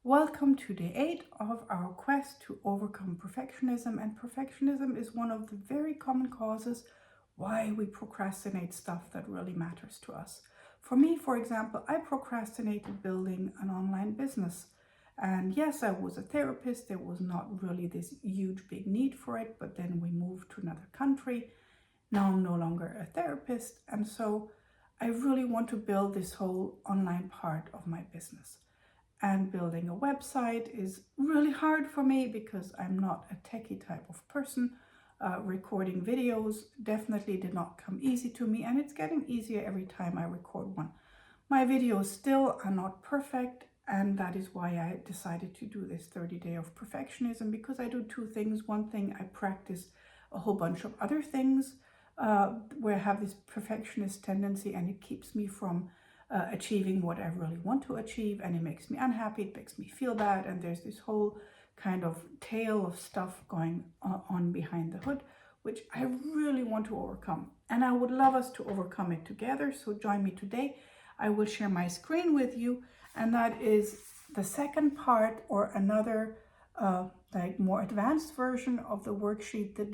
Welcome to day 8 of our quest to overcome perfectionism. And perfectionism is one of the very common causes why we procrastinate stuff that really matters to us. For me, for example, I procrastinated building an online business. And yes, I was a therapist. There was not really this huge big need for it, but then we moved to another country. Now I'm no longer a therapist. And so I really want to build this whole online part of my business. And building a website is really hard for me because I'm not a techie type of person. Recording videos definitely did not come easy to me, and it's getting easier every time I record one. My videos still are not perfect, and that is why I decided to do this 30-day of perfectionism, because I do two things. One thing, I practice a whole bunch of other things where I have this perfectionist tendency, and it keeps me from achieving what I really want to achieve, and it makes me unhappy, it makes me feel bad, and there's this whole kind of tale of stuff going on behind the hood, which I really want to overcome. And I would love us to overcome it together, so join me today. I will share my screen with you, and that is the second part, or another like more advanced version of the worksheet, the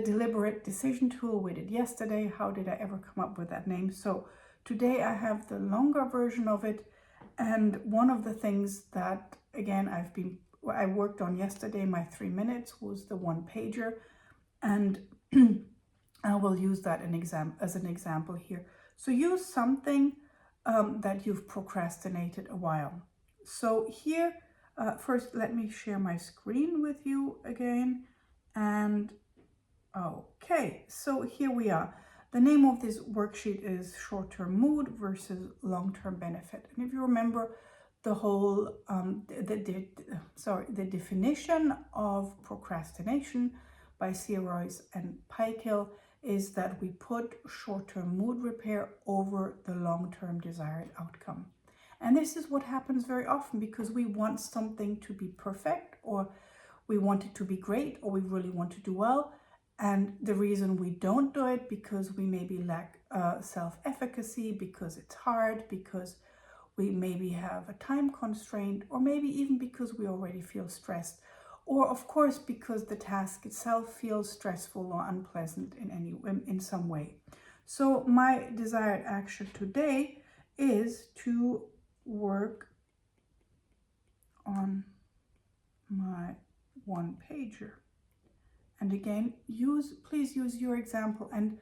deliberate decision tool we did yesterday. How did I ever come up with that name? So today I have the longer version of it, and one of the things that again I worked on yesterday, my 3 minutes, was the one pager, and I will use that as an example here. So use something that you've procrastinated a while. So here, first let me share my screen with you again. And okay, so here we are. The name of this worksheet is short-term mood versus long-term benefit. And if you remember, the whole the definition of procrastination by C. Royce and Pykill is that we put short-term mood repair over the long-term desired outcome. And this is what happens very often, because we want something to be perfect, or we want it to be great, or we really want to do well. And the reason we don't do it, because we maybe lack self-efficacy, because it's hard, because we maybe have a time constraint, or maybe even because we already feel stressed, or of course because the task itself feels stressful or unpleasant in some way. So my desired action today is to work on my one pager. And again, please use your example, and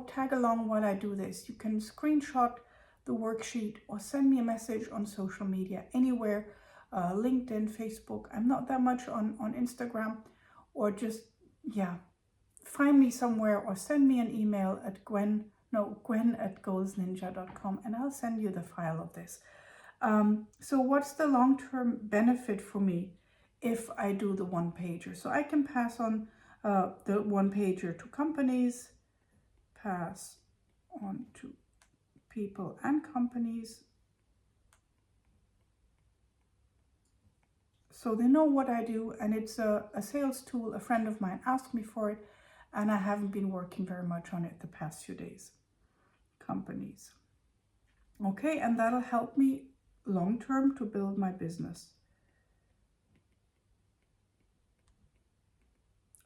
tag along while I do this. You can screenshot the worksheet or send me a message on social media, anywhere, LinkedIn, Facebook. I'm not that much on Instagram, or just, find me somewhere, or send me an email at gwen@goalsninja.com, and I'll send you the file of this. So what's the long-term benefit for me if I do the one pager? So I can pass on the one pager to companies, pass on to people and companies, so they know what I do. And it's a sales tool. A friend of mine asked me for it, and I haven't been working very much on it the past few days. Companies. Okay, and that'll help me long term to build my business.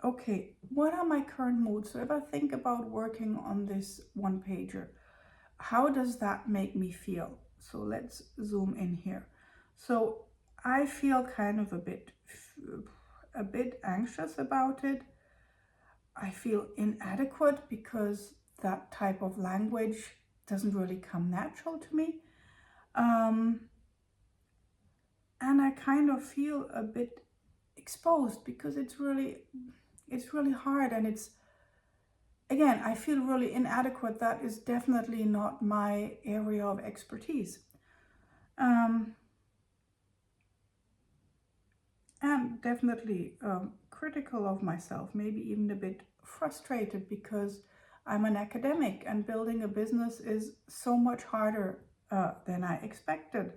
Okay, what are my current moods? So if I think about working on this one pager, how does that make me feel? So let's zoom in here. So I feel kind of a bit anxious about it. I feel inadequate because that type of language doesn't really come natural to me. And I kind of feel a bit exposed, because it's really hard, and again, I feel really inadequate. That is definitely not my area of expertise. And definitely critical of myself, maybe even a bit frustrated, because I'm an academic and building a business is so much harder than I expected.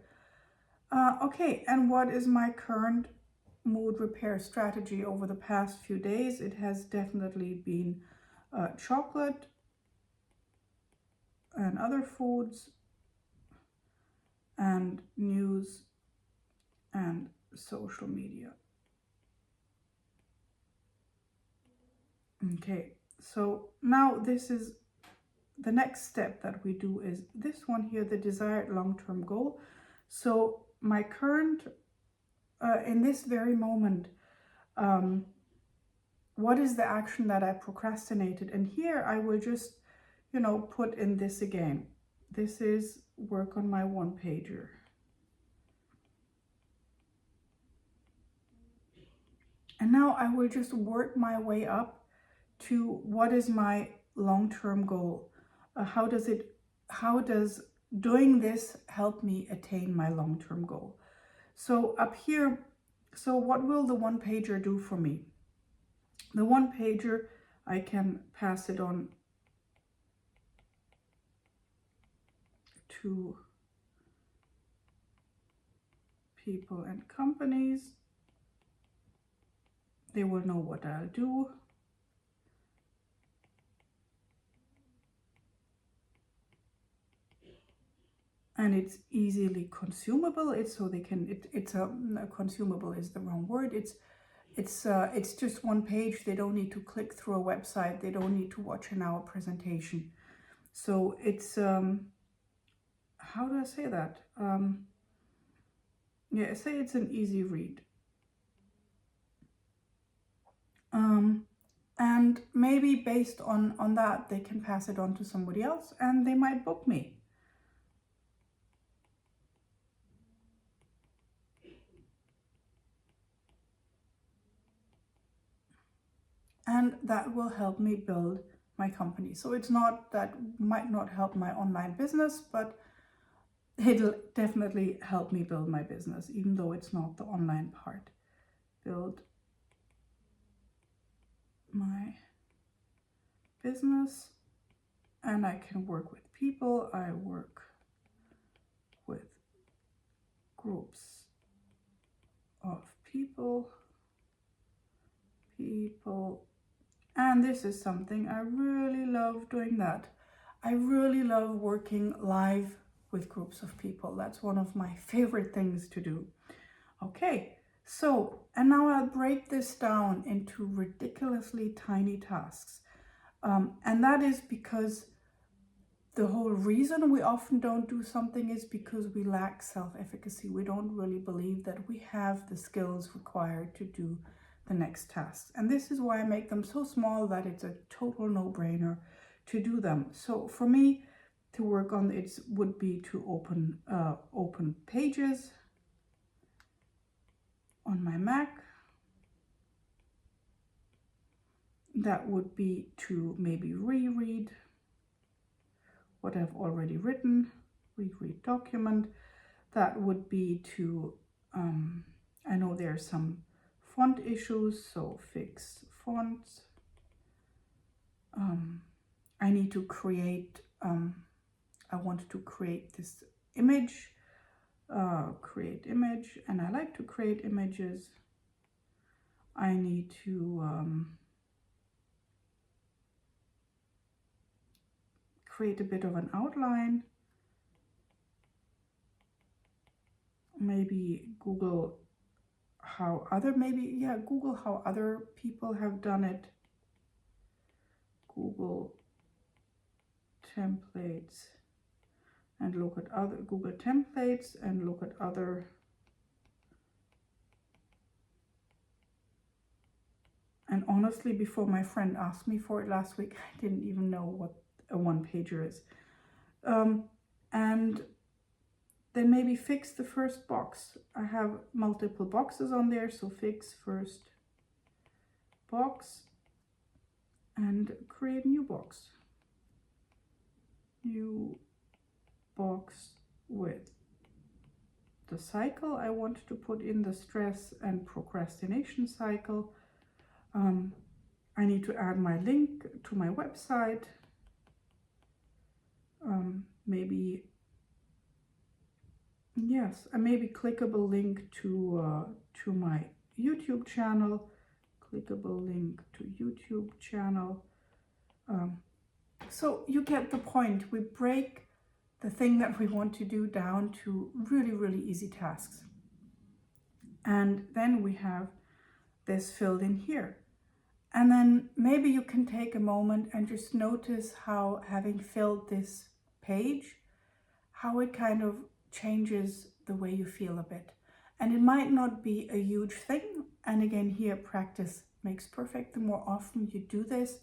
Okay, and what is my current mood repair strategy over the past few days? It has definitely been chocolate and other foods, and news and social media. Okay, so now this is the next step that we do is this one here, the desired long-term goal. So my current, in this very moment, what is the action that I procrastinated? And here I will just, put in this again. This is work on my one-pager. And now I will just work my way up to what is my long-term goal. How does doing this help me attain my long-term goal? So up here, so what will the one-pager do for me? The one-pager, I can pass it on to people and companies. They will know what I'll do. And it's easily consumable. It's so they can, it's a consumable is the wrong word. It's just one page. They don't need to click through a website. They don't need to watch an hour presentation. So it's, how do I say that? Yeah, say it's an easy read. And maybe based on that, they can pass it on to somebody else and they might book me. And that will help me build my company. So it's not, that might not help my online business, but it'll definitely help me build my business, even though it's not the online part. Build my business, and I can work with people. I work with groups of people, and this is something I really love doing that. I really love working live with groups of people. That's one of my favorite things to do. Okay, so, and now I'll break this down into ridiculously tiny tasks. And that is because the whole reason we often don't do something is because we lack self-efficacy. We don't really believe that we have the skills required to do the next task. And this is why I make them so small that it's a total no-brainer to do them. So for me, to work on it would be to open Pages on my Mac. That would be to maybe reread what I've already written, reread document. That would be to, I know there are some font issues, so fix fonts. I need to create, I want to create this image, create image, and I like to create images. I need to create a bit of an outline. Maybe Google how other, Google how other people have done it. Google templates and look at other Google templates and look at other. And honestly, before my friend asked me for it last week, I didn't even know what a one-pager is. And then maybe fix the first box. I have multiple boxes on there, so fix first box and create new box. New box with the cycle. I want to put in the stress and procrastination cycle. I need to add my link to my website. Maybe, yes, a maybe clickable link to my YouTube channel. Clickable link to YouTube channel. So you get the point. We break the thing that we want to do down to really, really easy tasks. And then we have this filled in here. And then maybe you can take a moment and just notice how having filled this page, how it kind of changes the way you feel a bit. And it might not be a huge thing. And again, here, practice makes perfect. The more often you do this,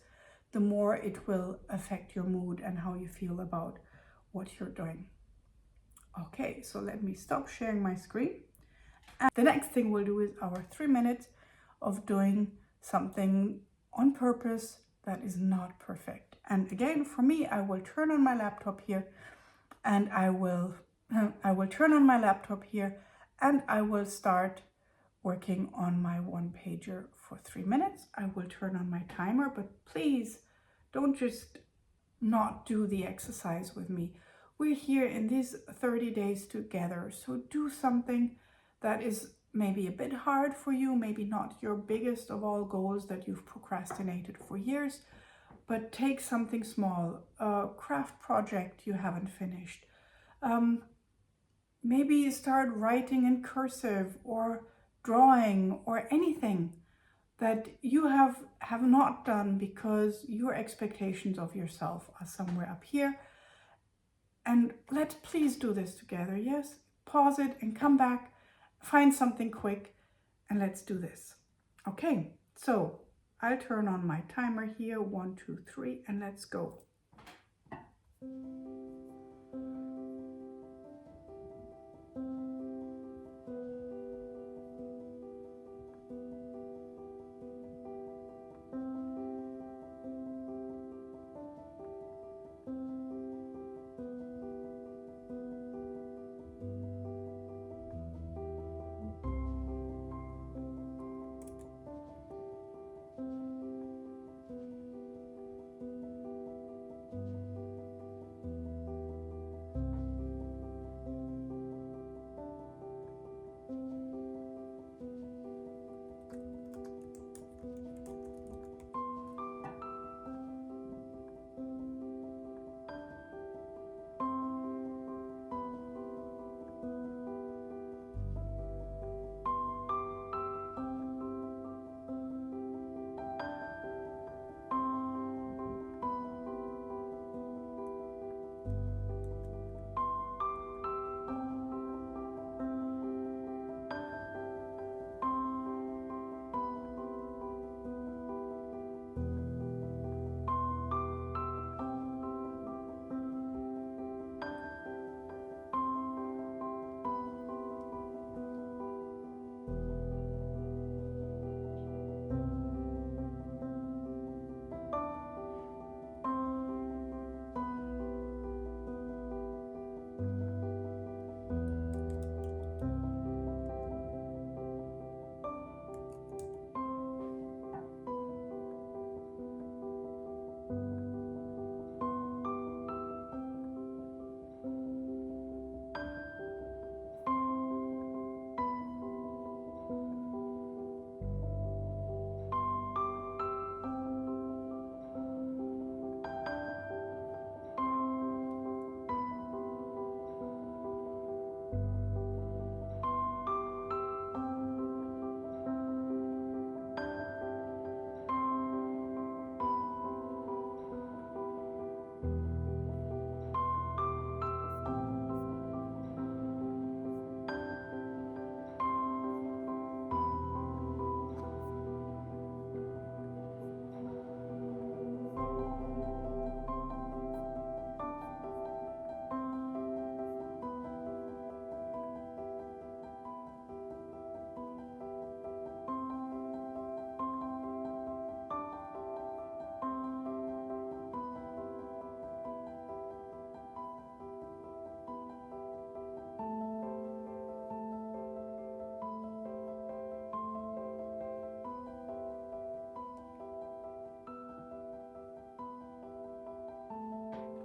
the more it will affect your mood and how you feel about what you're doing. Okay, so let me stop sharing my screen. And the next thing we'll do is our 3 minutes of doing something on purpose that is not perfect. And again, for me, I will turn on my laptop here and I will turn on my laptop here and I will start working on my one pager for 3 minutes. I will turn on my timer, but please don't just not do the exercise with me. We're here in these 30 days together, so do something that is maybe a bit hard for you, maybe not your biggest of all goals that you've procrastinated for years, but take something small, a craft project you haven't finished. Maybe start writing in cursive or drawing or anything that you have not done because your expectations of yourself are somewhere up here. And let's please do this together, yes? Pause it and come back, find something quick, and let's do this. Okay, so I'll turn on my timer here, 1, 2, 3, and let's go.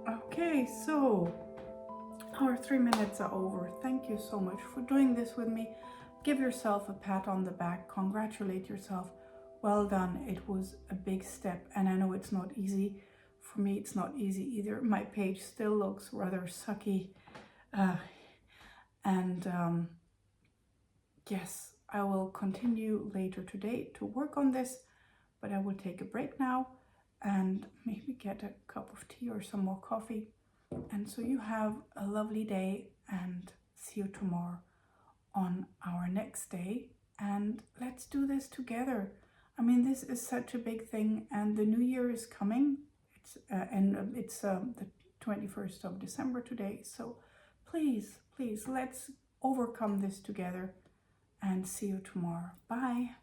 Okay, so our 3 minutes are over. Thank you so much for doing this with me. Give yourself a pat on the back, congratulate yourself. Well done. It was a big step, and I know it's not easy For me, it's not easy either. My page still looks rather sucky. And yes, I will continue later today to work on this, but I will take a break now and maybe get a cup of tea or some more coffee. And so you have a lovely day, and see you tomorrow on our next day. And let's do this together. I mean, this is such a big thing, and the new year is coming. It's the 21st of December today. So please, let's overcome this together, and see you tomorrow. Bye.